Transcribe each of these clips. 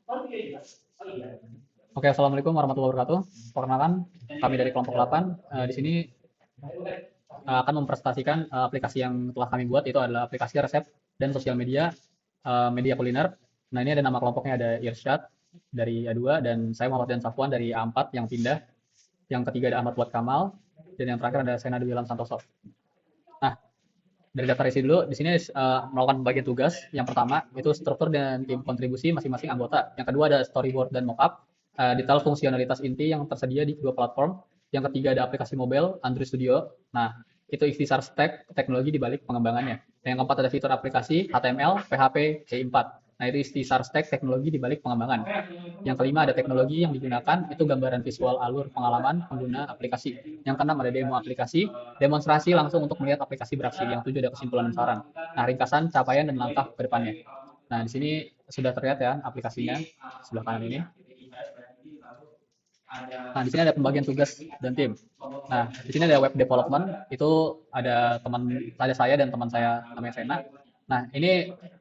Oke, assalamualaikum warahmatullahi wabarakatuh. Perkenalkan, kami dari kelompok 8. Di sini akan mempresentasikan aplikasi yang telah kami buat. Itu adalah aplikasi resep dan sosial media, media kuliner. Nah, ini ada nama kelompoknya, ada Irsyad dari A2, dan saya Muhammad Dan Safwan dari A4 yang pindah. Yang ketiga ada Ahmad Buat Kamal, dan yang terakhir ada Sena Dwi Wilam Santoso. Nah, dari daftar isi dulu, di sini melakukan bagian tugas. Yang pertama itu struktur dan tim kontribusi masing-masing anggota. Yang kedua ada storyboard dan mockup, detail fungsionalitas inti yang tersedia di kedua platform. Yang ketiga ada aplikasi mobile Android Studio. Nah, itu ikhtisar stack teknologi di balik pengembangannya. Yang keempat ada fitur aplikasi HTML, PHP, C4. Nah, itu ikhtisar stack teknologi di balik pengembangan. Yang kelima ada teknologi yang digunakan, itu gambaran visual alur pengalaman pengguna aplikasi. Yang keenam ada demo aplikasi, demonstrasi langsung untuk melihat aplikasi beraksi. Yang tujuh ada kesimpulan dan saran. Nah, ringkasan, capaian, dan langkah ke depannya. Nah, di sini sudah terlihat ya aplikasinya sebelah kanan ini. Nah, di sini ada pembagian tugas dan tim. Nah, di sini ada web development, itu ada saya dan teman saya namanya Sena. Nah,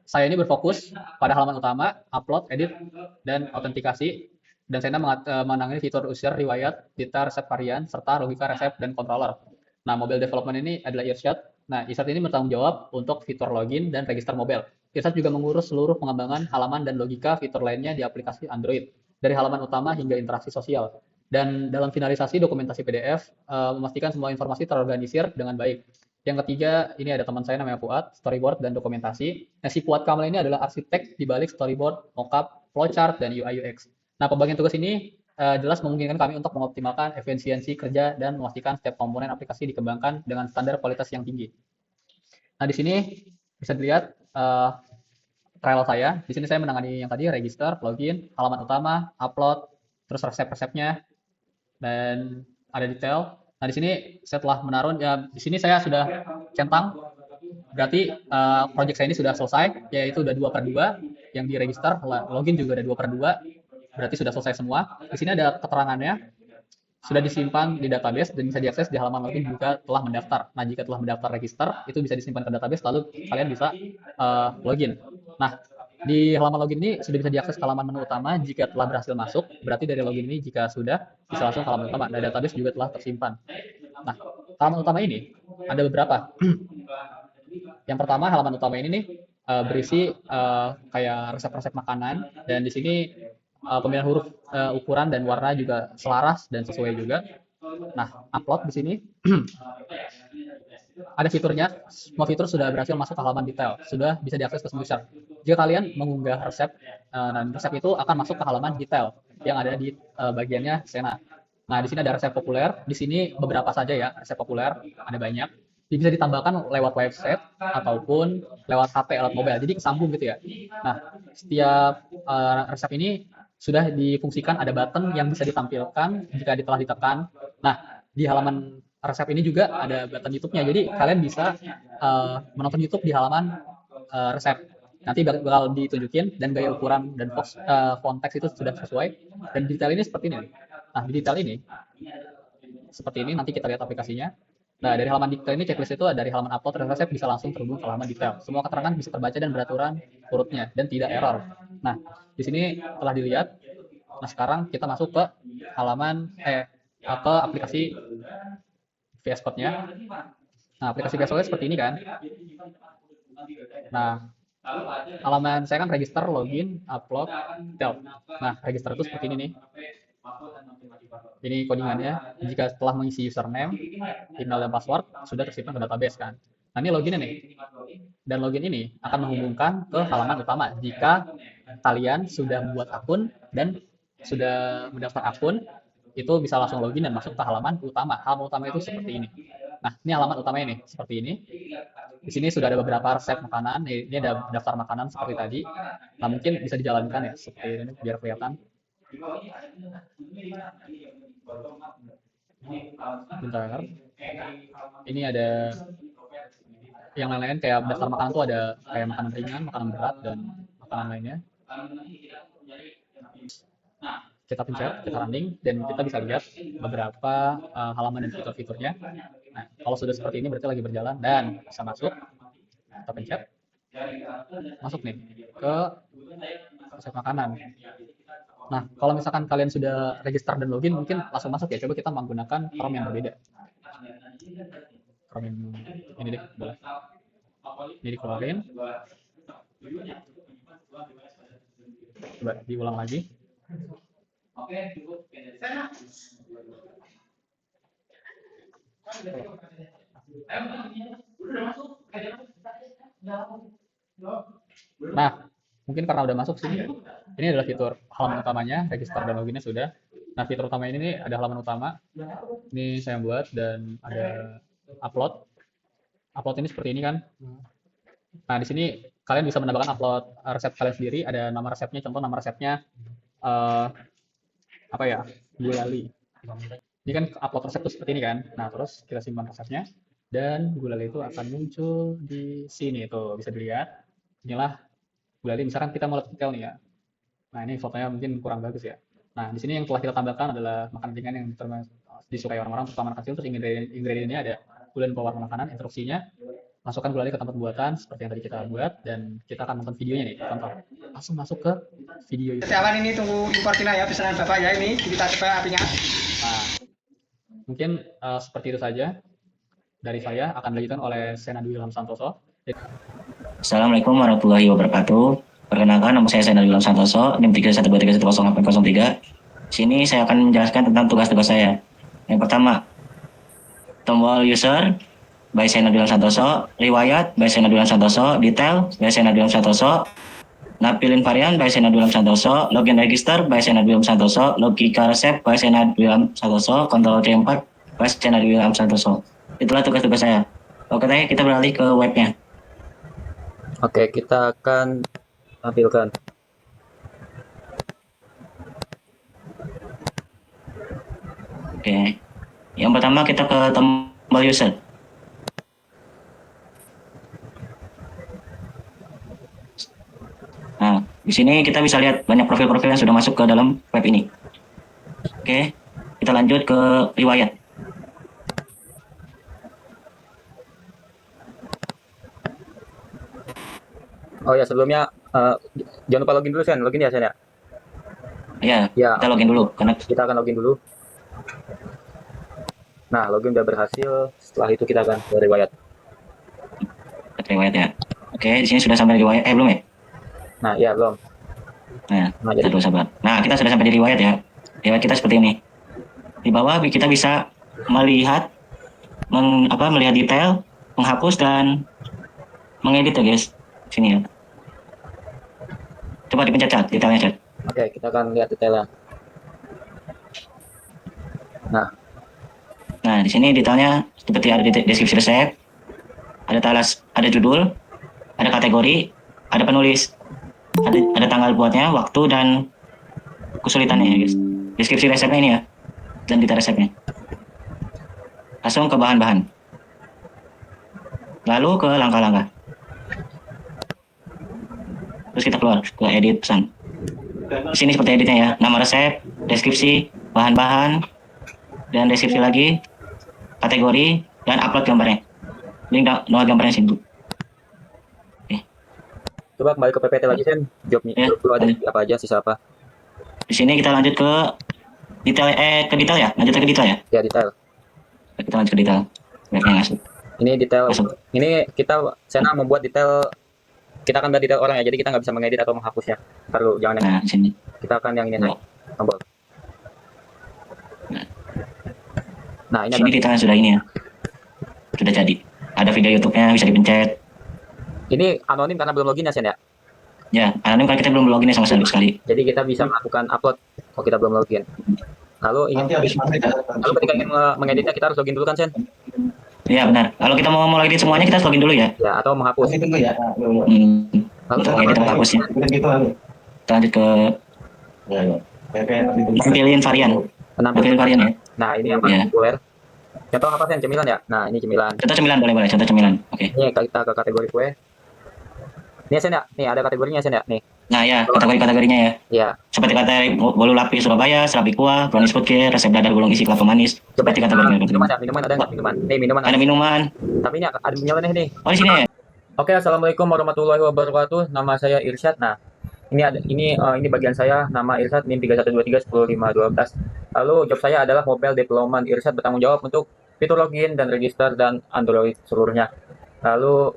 saya ini berfokus pada halaman utama, upload, edit, dan autentikasi. Dan Sena menangani fitur user, riwayat, data, resep varian, serta logika resep dan controller. Nah, mobile development ini adalah Irsyad. Nah, Irsyad ini bertanggung jawab untuk fitur login dan register mobile. Irsyad juga mengurus seluruh pengembangan halaman dan logika fitur lainnya di aplikasi Android, dari halaman utama hingga interaksi sosial. Dan dalam finalisasi dokumentasi PDF, memastikan semua informasi terorganisir dengan baik. Yang ketiga, ini ada teman saya namanya Fuad, storyboard dan dokumentasi. Nah, si Fuad Kamal ini adalah arsitek di balik storyboard, mockup, flowchart, dan UI UX. Nah, pembagian tugas ini jelas memungkinkan kami untuk mengoptimalkan efisiensi kerja dan memastikan setiap komponen aplikasi dikembangkan dengan standar kualitas yang tinggi. Nah, di sini bisa dilihat trial saya. Di sini saya menangani yang tadi, register, login, halaman utama, upload, terus resep-resepnya, dan ada detail. Nah, di sini saya telah menaruh, ya di sini saya sudah centang, berarti project saya ini sudah selesai, yaitu sudah 2/2, yang diregister, login juga ada 2/2, berarti sudah selesai semua. Di sini ada keterangannya, sudah disimpan di database dan bisa diakses di halaman login jika telah mendaftar. Nah, jika telah mendaftar register, itu bisa disimpan ke database, lalu kalian bisa login. Nah, di halaman login ini sudah bisa diakses ke halaman menu utama jika telah berhasil masuk. Berarti dari login ini jika sudah bisa langsung ke halaman utama. Dan database juga telah tersimpan. Nah, halaman utama ini ada beberapa. Yang pertama, halaman utama ini nih berisi kayak resep-resep makanan, dan di sini pemilihan huruf, ukuran dan warna juga selaras dan sesuai juga. Nah, upload di sini ada fiturnya, semua fitur sudah berhasil masuk ke halaman detail, sudah bisa diakses ke semua user. Jika kalian mengunggah resep, dan resep itu akan masuk ke halaman detail yang ada di bagiannya Sena. Nah, di sini ada resep populer, di sini beberapa saja ya, resep populer, ada banyak. Bisa ditambahkan lewat website ataupun lewat HP, lewat mobile, jadi kesambung gitu ya. Nah, setiap resep ini sudah difungsikan ada button yang bisa ditampilkan jika telah ditekan. Nah, di halaman resep ini juga ada button YouTube-nya. Jadi kalian bisa menonton YouTube di halaman resep. Nanti bakal ditunjukin, dan gaya ukuran dan font teks itu sudah sesuai. Dan detail ini seperti ini. Nah, di detail ini seperti ini, nanti kita lihat aplikasinya. Nah, dari halaman detail ini checklist itu dari halaman upload resep bisa langsung terhubung ke halaman detail. Semua keterangan bisa terbaca dan beraturan urutnya dan tidak error. Nah, di sini telah dilihat. Nah, sekarang kita masuk ke halaman ke aplikasi VS Code-nya. Nah, aplikasi VS Code seperti ini kan. Nah, halaman saya kan register, login, upload, detail. Nah, register itu seperti ini nih. Ini codingannya. Jika setelah mengisi username, email, dan password, sudah tersimpan ke database kan. Nah, ini loginnya nih. Dan login ini akan menghubungkan ke halaman utama jika kalian sudah membuat akun dan sudah mendaftar akun, itu bisa langsung login dan masuk ke halaman utama. Halaman utama itu seperti ini. Nah, ini halaman utamanya nih, seperti ini. Di sini sudah ada beberapa resep makanan. Ini ada daftar makanan seperti tadi. Nah, mungkin bisa dijalankan ya, seperti ini, biar kelihatan. Bentar. Ini ada yang lain-lain, kayak daftar makanan tuh ada kayak makanan ringan, makanan berat, dan makanan lainnya. Kita pencet, kita running, dan kita bisa lihat beberapa halaman dan fitur-fiturnya. Nah, kalau sudah seperti ini berarti lagi berjalan dan bisa masuk. Kita pencet, masuk nih ke resep makanan. Nah, kalau misalkan kalian sudah register dan login, mungkin langsung masuk ya. Coba kita menggunakan Chrome yang berbeda. Chrome yang ini deh, boleh. Ini dikeluarin. Coba diulang lagi. Nah, mungkin karena udah masuk sini, ini adalah fitur halaman utamanya, register dan loginnya sudah. Nah, fitur utama ini nih ada halaman utama. Ini saya buat dan ada upload. Upload ini seperti ini kan. Nah, di sini kalian bisa menambahkan upload resep kalian sendiri. Ada nama resepnya, contoh nama resepnya apa ya? Gulali. Ini kan upload resep tuh seperti ini kan. Nah, terus kita simpan resepnya dan gulali itu akan muncul di sini tuh, bisa dilihat. Inilah gulali, misalkan kita mau lihat detail nih ya. Nah, ini fotonya mungkin kurang bagus ya. Nah, di sini yang telah kita tambahkan adalah makanan ringan yang disukai orang-orang, terutama anak kecil. Terus ingredientnya ada gula dan pewarna makanan, instruksinya. Masukkan gulali ke tempat pembuatan seperti yang tadi kita buat dan kita akan nonton videonya nih. Contoh, langsung masuk ke video itu. Setiawan ini tunggu importina ya pesanan Bapak ya, ini kita coba apinya. Nah, mungkin seperti itu saja dari saya, akan dilanjutkan oleh Senadu Ilham Santoso. Assalamualaikum warahmatullahi wabarakatuh. Perkenalkan, nama saya Senadu Ilham Santoso, NIM 312310803. Sini saya akan menjelaskan tentang tugas-tugas saya. Yang pertama, tombol user by Senadu Ilham Santoso, riwayat by Senadu Ilham Santoso, detail by Senadu Ilham Santoso, napilin varian by Senadu Ilham Santoso, login register by Senadu Ilham Santoso, logika resep by Senadu Ilham Santoso, kontrol C4 by Senadu Ilham Santoso. Itulah tugas-tugas saya. Oke, kita beralih ke webnya. Oke, kita akan tampilkan. Oke, yang pertama kita ke tombol user. Nah, di sini kita bisa lihat banyak profil-profil yang sudah masuk ke dalam web ini. Oke, kita lanjut ke riwayat. Oh ya, sebelumnya jangan lupa login dulu, Sen. Login ya, Sen ya. Ya, kita login dulu karena Kita akan login dulu. Nah, login udah berhasil. Setelah itu kita akan ke riwayat. riwayat ya. Oke, di sini sudah sampai riwayat. Belum ya? Nah, ya belum. Nah, jadi dulu sabar. Nah, kita sudah sampai di riwayat ya. Riwayat kita seperti ini. Di bawah kita bisa melihat melihat detail, menghapus dan mengedit ya, guys. Sini ya. Coba dipencet chat, detailnya chat. Oke, kita akan lihat detailnya. Nah, di sini detailnya seperti ada deskripsi resep, ada judul, ada kategori, ada penulis, ada tanggal buatnya, waktu dan kesulitannya ya, guys. Deskripsi resepnya ini ya, dan detail resepnya. Langsung ke bahan-bahan. Lalu ke langkah-langkah. Terus kita keluar ke edit pesan. Di sini seperti editnya ya, nama resep, deskripsi, bahan-bahan, dan deskripsi lagi, kategori, dan upload gambarnya. Ini download gambarnya sini. Coba kembali ke PPT lagi, Sen. Jobnya dulu ada apa aja, sisa apa? Di sini kita lanjut ke detail, ke detail ya, lanjut ke detail ya. Ya, detail. Kita lanjut ke detail. Webnya masuk. Ini detail. Masuk. Ini Sena membuat detail. Kita akan buat detail orang ya, jadi kita nggak bisa mengedit atau menghapusnya. Perlu jangan yang Nah, di sini. kita akan yang ini aja. Tombol. Nah, ini Sini detailnya sudah ini ya. Sudah jadi. Ada video YouTube-nya, bisa dipencet. ini anonim karena belum login ya, Sen ya. Ya, anonim kan kita belum login ya sama sekali. Jadi kita bisa melakukan upload kalau kita belum login. Lalu ketika ingin mengeditnya kita harus login dulu kan, Sen? Iya benar. Kalau kita mau login semuanya kita harus login dulu ya. Ya, atau menghapus. Lalu untuk edit menghapusnya. Kita lanjut ke pilih varian. Pilih varian ya. Nah, ini yang paling populer. Contoh apa, Sen? Cemilan ya? Nah, ini cemilan. Contoh cemilan boleh. Contoh cemilan. Oke. Ini kita ke kategori kue. Ini Sen ya? Nih ada kategorinya, Sen ya? Nih. Nah ya, kategorinya ya. Ya. Seperti kategori bolu lapis Surabaya, serabi kuah, brownies food care, resep dadar gulung isi kelapa manis. Seperti kategori. Minuman ya? Minuman ada nggak minuman? Nih minuman. Ada minuman. Tapi ini ada nyeleneh nih. Oh di sini ya. Oke, assalamualaikum warahmatullahi wabarakatuh. Nama saya Irsyad. Nah, Ini bagian saya, nama Irsad NIM 3123105512. Lalu job saya adalah mobile development. Irsad bertanggung jawab untuk fitur login dan register dan Android seluruhnya. Lalu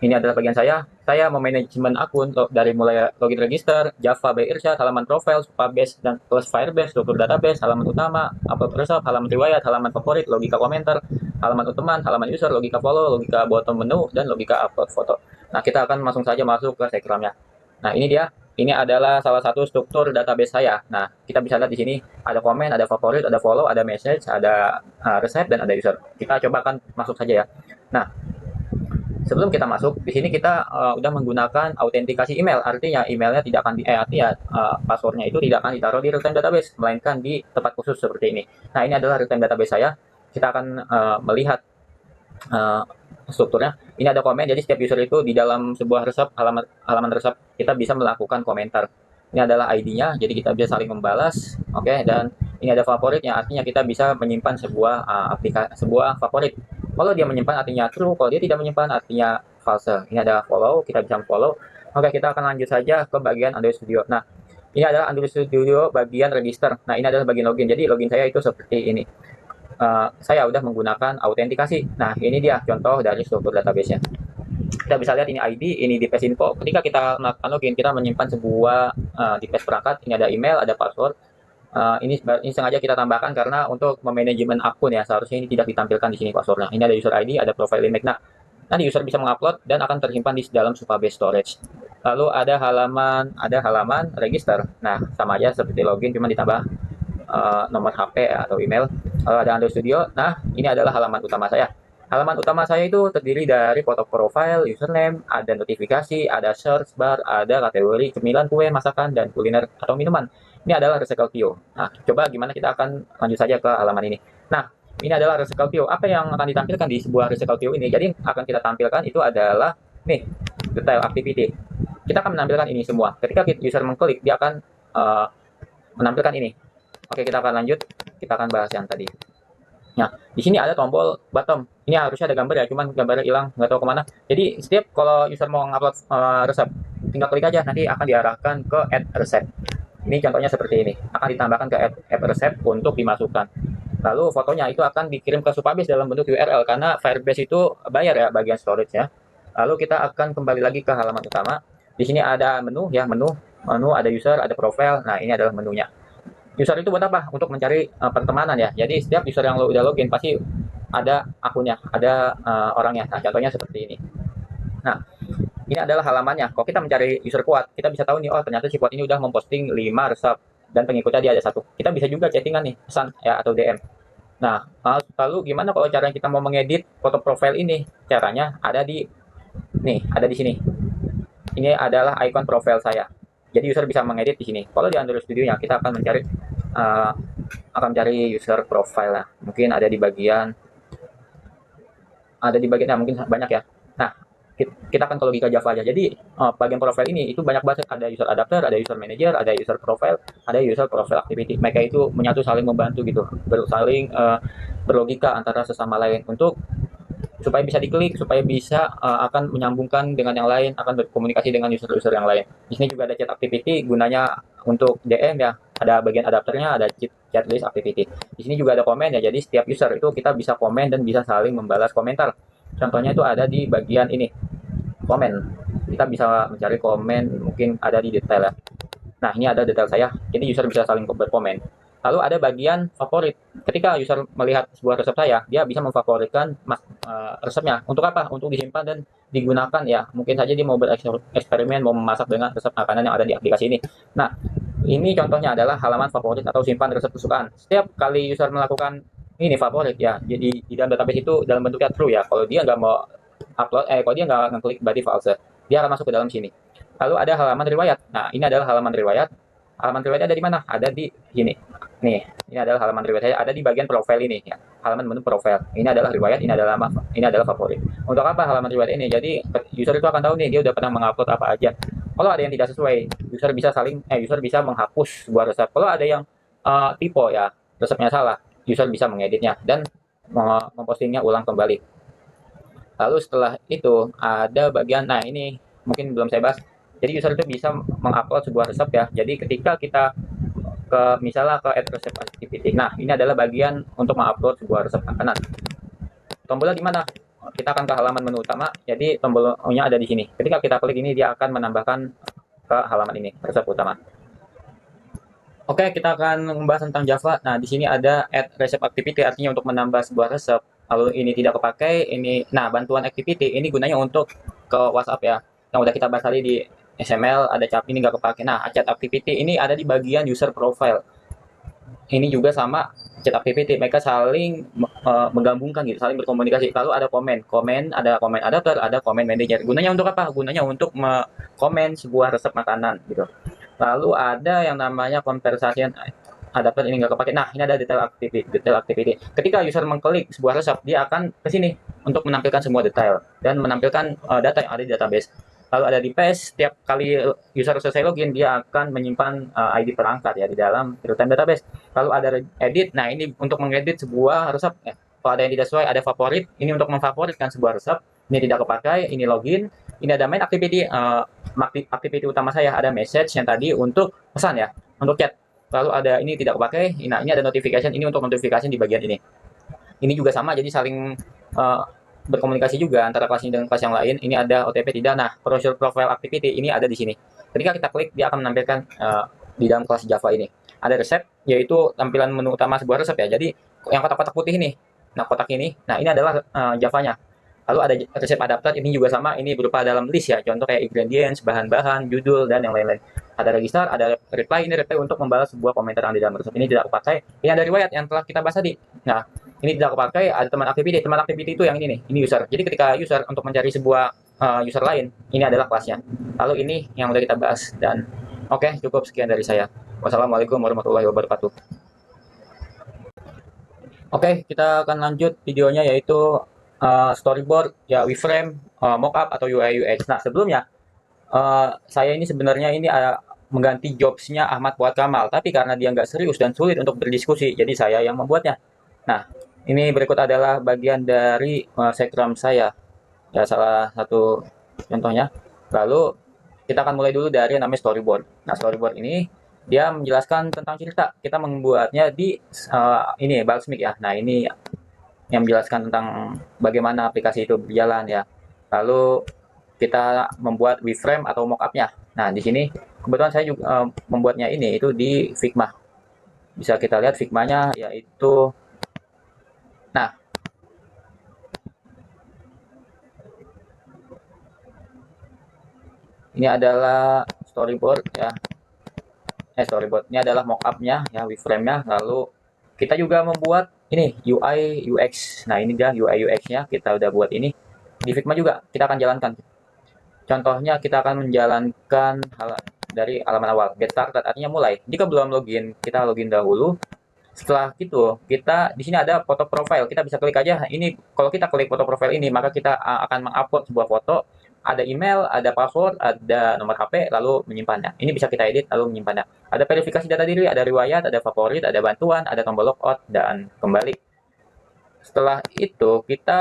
ini adalah bagian saya. Saya memanajemen akun dari mulai login register, Java by Irsyad, halaman profile, Supabase dan plus Firebase, struktur database, halaman utama, upload result, halaman riwayat, halaman favorit, logika komentar, halaman teman, halaman user, logika follow, logika bottom menu, dan logika upload foto. Nah, kita akan langsung saja masuk ke Secramnya. Nah, ini dia. Ini adalah salah satu struktur database saya. Nah, kita bisa lihat di sini ada komen, ada favorit, ada follow, ada message, ada resep, dan ada user. Kita coba akan masuk saja ya. Nah, sebelum kita masuk, di sini kita udah menggunakan autentikasi email. Artinya emailnya tidak akan passwordnya itu tidak akan ditaruh di real-time database, melainkan di tempat khusus seperti ini. Nah, ini adalah real-time database saya. Kita akan melihat strukturnya. Ini ada komen, jadi setiap user itu di dalam sebuah resep, halaman resep, kita bisa melakukan komentar. Ini adalah ID-nya, jadi kita bisa saling membalas, oke. Dan ini ada favoritnya, artinya kita bisa menyimpan sebuah favorit. Kalau dia menyimpan artinya true, kalau dia tidak menyimpan artinya false. Ini ada follow, kita bisa follow. Oke, kita akan lanjut saja ke bagian Android Studio. Nah, ini adalah Android Studio bagian register. Nah, ini adalah bagian login. Jadi login saya itu seperti ini. Saya udah menggunakan autentikasi. Nah, ini dia contoh dari struktur database-nya. Kita bisa lihat ini ID, ini device info. Ketika kita melakukan login, kita menyimpan sebuah device perangkat. Ini ada email, ada password. Ini sengaja kita tambahkan karena untuk memanajemen akun ya, seharusnya ini tidak ditampilkan di sini passwordnya. Ini ada user ID, ada profile image. Nah, nanti user bisa mengupload dan akan tersimpan di dalam Supabase storage. Lalu ada halaman register. Nah, sama aja seperti login, cuma ditambah nomor HP atau email. Lalu ada Android Studio. Nah, ini adalah halaman utama saya. Halaman utama saya itu terdiri dari foto profile, username, ada notifikasi, ada search bar, ada kategori cemilan, kue, masakan, dan kuliner atau minuman. Ini adalah Recycle View. Nah, coba gimana kita akan lanjut saja ke halaman ini. Nah, ini adalah Recycle View. Apa yang akan ditampilkan di sebuah Recycle View ini? Jadi, akan kita tampilkan itu adalah, nih, detail activity. Kita akan menampilkan ini semua. Ketika user mengklik, dia akan menampilkan ini. Oke, kita akan lanjut. Kita akan bahas yang tadi. Nah, di sini ada tombol bottom. Ini harusnya ada gambar ya, cuman gambarnya hilang, nggak tahu kemana. Jadi setiap kalau user mau ngupload resep, tinggal klik aja, nanti akan diarahkan ke add resep. Ini contohnya seperti ini, akan ditambahkan ke add resep untuk dimasukkan. Lalu fotonya itu akan dikirim ke Supabase dalam bentuk URL karena Firebase itu bayar ya bagian storage ya. Lalu kita akan kembali lagi ke halaman utama. Di sini ada menu ya, menu ada user, ada profile. Nah, ini adalah menunya. User itu buat apa? Untuk mencari pertemanan ya. Jadi setiap user yang udah login pasti ada akunnya, ada orangnya. Nah, contohnya seperti ini. Nah, ini adalah halamannya. Kalau kita mencari user kuat, kita bisa tahu nih, oh ternyata si kuat ini udah memposting 5 resep dan pengikutnya dia ada 1. Kita bisa juga chattingan nih, pesan ya atau DM. Nah, lalu gimana kalau cara kita mau mengedit foto profile ini? Caranya ada di sini. Ini adalah icon profile saya. Jadi user bisa mengedit di sini. Kalau di Android Studio-nya kita akan mencari user profile lah. Mungkin ada di bagian mungkin banyak ya. Nah, kita akan ke logika Java aja. Jadi bagian profile ini itu banyak banget, ada user adapter, ada user manager, ada user profile, ada user profile activity. Mereka itu menyatu saling membantu gitu, saling berlogika antara sesama lain untuk supaya bisa diklik, supaya bisa akan menyambungkan dengan yang lain, akan berkomunikasi dengan user-user yang lain. Di sini juga ada chat activity, gunanya untuk DM ya, ada bagian adapternya, ada chat list activity. Di sini juga ada komen ya, jadi setiap user itu kita bisa komen dan bisa saling membalas komentar. Contohnya itu ada di bagian ini, komen. Kita bisa mencari komen, mungkin ada di detail ya. Nah, ini ada detail saya, jadi user bisa saling berkomen. Lalu ada bagian favorit. Ketika user melihat sebuah resep saya, dia bisa memfavoritkan resepnya. Untuk apa? Untuk disimpan dan digunakan ya. Mungkin saja dia mau bereksperimen, mau memasak dengan resep makanan yang ada di aplikasi ini. Nah, ini contohnya adalah halaman favorit atau simpan resep kesukaan. Setiap kali user melakukan ini favorit ya, jadi di dalam database itu dalam bentuknya true ya. Kalau dia nggak mau upload, kalau dia nggak ngeklik berarti false. Dia akan masuk ke dalam sini. Lalu ada halaman riwayat. Nah, ini adalah halaman riwayat. Halaman riwayat ada di mana? Ada di sini. Nih, ini adalah halaman riwayat saya, ada di bagian profile ini ya. Halaman menu profile. Ini adalah riwayat, ini adalah favorit. Untuk apa halaman riwayat ini? Jadi user itu akan tahu nih dia udah pernah mengupload apa aja. Kalau ada yang tidak sesuai, user bisa menghapus sebuah resep. Kalau ada yang typo ya, resepnya salah, user bisa mengeditnya dan mempostingnya ulang kembali. Lalu setelah itu ada bagian, nah ini mungkin belum saya bahas. Jadi user itu bisa mengupload sebuah resep ya. Jadi ketika kita misalnya ke add resep activity. Nah, ini adalah bagian untuk mengupload sebuah resep makanan. Tombolnya di mana? Kita akan ke halaman menu utama. Jadi tombolnya ada di sini. Ketika kita klik ini, dia akan menambahkan ke halaman ini, resep utama. Oke, kita akan membahas tentang Java. Nah, di sini ada add resep activity, artinya untuk menambah sebuah resep. Lalu ini tidak kepakai, ini. Nah, bantuan activity ini gunanya untuk ke WhatsApp ya. Yang udah kita bahas tadi di XML, ada chat ini nggak kepakai. Nah, chat activity ini ada di bagian user profile. Ini juga sama chat activity, mereka saling menggabungkan gitu, saling berkomunikasi. Lalu ada komen ada komen adapter, ada komen manager. Gunanya untuk apa? Gunanya untuk komen sebuah resep makanan gitu. Lalu ada yang namanya conversation adapter, ini nggak kepake. Nah, ini ada detail activity. Ketika user mengklik sebuah resep, dia akan ke sini untuk menampilkan semua detail dan menampilkan data yang ada di database. Lalu ada di paste, setiap kali user selesai login, dia akan menyimpan ID perangkat ya di dalam real-time database. Lalu ada edit, nah ini untuk mengedit sebuah resep. Kalau ada yang tidak sesuai, ada favorit, ini untuk memfavoritkan sebuah resep. Ini tidak kepakai, ini login. Ini ada main activity, activity utama saya, ada message yang tadi untuk pesan ya, untuk chat. Lalu ada ini tidak kepakai, nah ini ada notification, ini untuk notification di bagian ini. Ini juga sama, jadi saling berkomunikasi juga antara kelas ini dengan kelas yang lain. Ini ada OTP tidak. Nah, browser profile activity ini ada di sini. Ketika kita klik, dia akan menampilkan di dalam kelas Java ini. Ada resep, yaitu tampilan menu utama sebuah resep ya. Jadi yang kotak-kotak putih ini, nah kotak ini, nah ini adalah Javanya. Lalu ada resep adapter, ini juga sama, ini berupa dalam list ya, contoh kayak ingredients, bahan-bahan, judul, dan yang lain-lain. Ada register, ada reply, ini reply untuk membalas sebuah komentar yang di dalam resep. Ini tidak kepakai. Ini ada riwayat yang telah kita bahas tadi. Nah, ini tidak kepakai, ada teman activity itu yang ini nih, ini user. Jadi ketika user untuk mencari sebuah user lain, ini adalah kelasnya. Lalu ini yang udah kita bahas. Dan oke, cukup sekian dari saya. Wassalamualaikum warahmatullahi wabarakatuh. Oke, kita akan lanjut videonya, yaitu storyboard, ya wireframe, mockup atau UI UX. Nah, sebelumnya saya ini sebenarnya ini mengganti jobsnya Ahmad Fuad Kamal, tapi karena dia nggak serius dan sulit untuk berdiskusi, jadi saya yang membuatnya. Nah, ini berikut adalah bagian dari Sekram saya, ya salah satu contohnya. Lalu kita akan mulai dulu dari yang namanya storyboard. Nah, storyboard ini dia menjelaskan tentang cerita. Kita membuatnya di ini Balsmic ya. Nah, ini yang menjelaskan tentang bagaimana aplikasi itu berjalan ya. Lalu kita membuat wireframe atau mockupnya. Nah, di sini kebetulan saya juga membuatnya ini itu di Figma. Bisa kita lihat Figmanya, yaitu nah, ini adalah storyboard ya. Storyboard ini adalah mockupnya ya, wireframe-nya. Lalu kita juga membuat ini UI UX. Nah, ini dia UI UX-nya, kita udah buat ini di Figma juga. Kita akan jalankan. Contohnya kita akan menjalankan dari halaman awal, get started, artinya mulai. Jika belum login, kita login dahulu. Setelah itu, kita di sini ada foto profile. Kita bisa klik aja. Ini kalau kita klik foto profile ini, maka kita akan mengupload sebuah foto. Ada email, ada password, ada nomor HP, lalu menyimpannya. Ini bisa kita edit lalu menyimpannya. Ada verifikasi data diri, ada riwayat, ada favorit, ada bantuan, ada tombol logout dan kembali. Setelah itu kita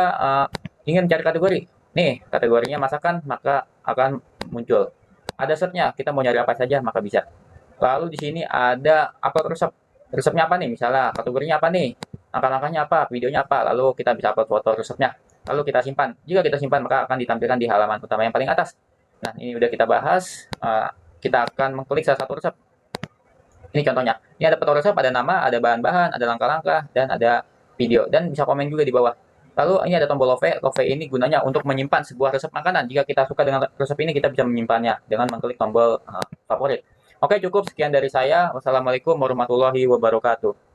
ingin cari kategori. Nih, kategorinya masakan, maka akan muncul. Ada setnya, kita mau nyari apa saja, maka bisa. Lalu di sini ada upload resep. Resepnya apa nih? Misalnya, kategorinya apa nih? Langkah-langkahnya apa? Videonya apa? Lalu kita bisa upload foto resepnya. Lalu kita simpan. Jika kita simpan, maka akan ditampilkan di halaman utama yang paling atas. Nah, ini udah kita bahas. Kita akan mengklik salah satu resep. Ini contohnya. Ini ada foto resep, ada nama, ada bahan-bahan, ada langkah-langkah, dan ada video. Dan bisa komen juga di bawah. Lalu ini ada tombol love. Love ini gunanya untuk menyimpan sebuah resep makanan. Jika kita suka dengan resep ini, kita bisa menyimpannya dengan mengklik tombol favorit. Oke, cukup sekian dari saya. Wassalamualaikum warahmatullahi wabarakatuh.